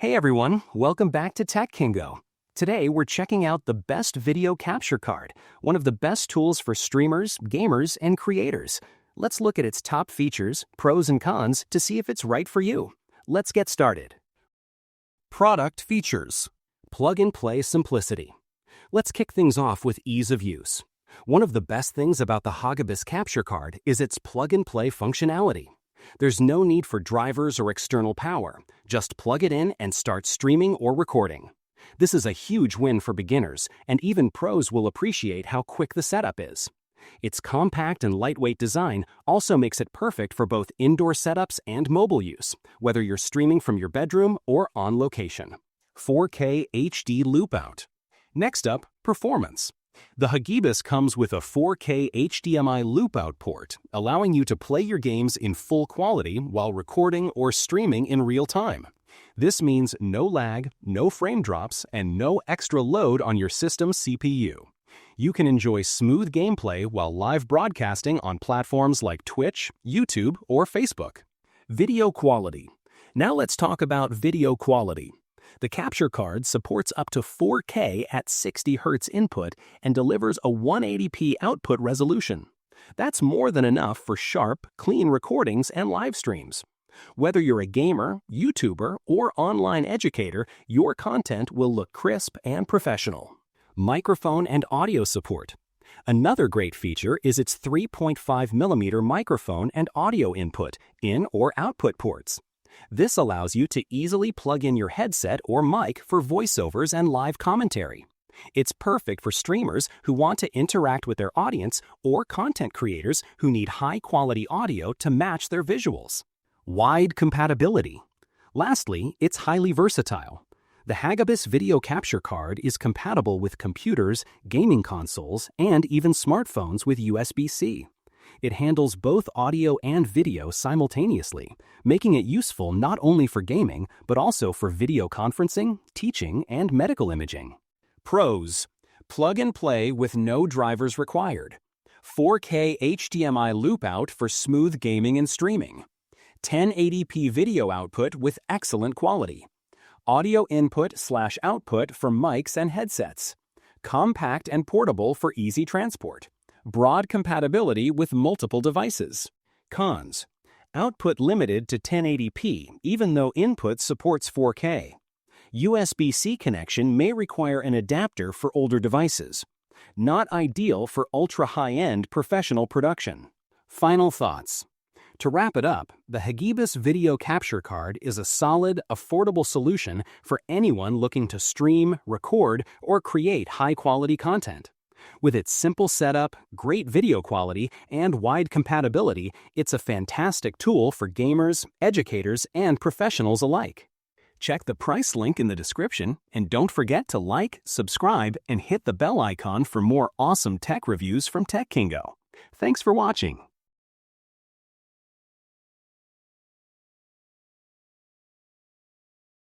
Hey everyone, welcome back to Tech Kingo. Today we're checking out the best video capture card, one of the best tools for streamers, gamers, and creators. Let's look at its top features, pros and cons to see if it's right for you. Let's get started. Product features. Plug-and-play simplicity. Let's kick things off with ease of use. One of the best things about the Hagibis capture card is its plug-and-play functionality. There's no need for drivers or external power. Just plug it in and start streaming or recording. This is a huge win for beginners, and even pros will appreciate how quick the setup is. Its compact and lightweight design also makes it perfect for both indoor setups and mobile use, whether you're streaming from your bedroom or on location. 4K HD loop out. Next up, performance. The Hagibis comes with a 4K HDMI loop-out port, allowing you to play your games in full quality while recording or streaming in real time. This means no lag, no frame drops, and no extra load on your system's CPU. You can enjoy smooth gameplay while live broadcasting on platforms like Twitch, YouTube, or Facebook. Video quality. Now let's talk about video quality. The capture card supports up to 4K at 60 Hz input and delivers a 180p output resolution. That's more than enough for sharp, clean recordings and live streams. Whether you're a gamer, YouTuber, or online educator, your content will look crisp and professional. Microphone and audio support. Another great feature is its 3.5mm microphone and audio input, in or output ports. This allows you to easily plug in your headset or mic for voiceovers and live commentary. It's perfect for streamers who want to interact with their audience or content creators who need high-quality audio to match their visuals. Wide compatibility. Lastly, it's highly versatile. The Hagibis video capture card is compatible with computers, gaming consoles, and even smartphones with USB-C. It handles both audio and video simultaneously, making it useful not only for gaming, but also for video conferencing, teaching, and medical imaging. Pros. Plug and play with no drivers required. 4K HDMI loop out for smooth gaming and streaming. 1080p video output with excellent quality. Audio input/output for mics and headsets. Compact and portable for easy transport. Broad compatibility with multiple devices. Cons. Output limited to 1080p, even though input supports 4K. USB-C connection may require an adapter for older devices. Not ideal for ultra-high-end professional production. Final thoughts. To wrap it up, the Hagibis video capture card is a solid, affordable solution for anyone looking to stream, record, or create high-quality content. With its simple setup, great video quality, and wide compatibility, it's a fantastic tool for gamers, educators, and professionals alike. Check the price link in the description, and don't forget to like, subscribe, and hit the bell icon for more awesome tech reviews from Tech Kingo. Thanks for watching.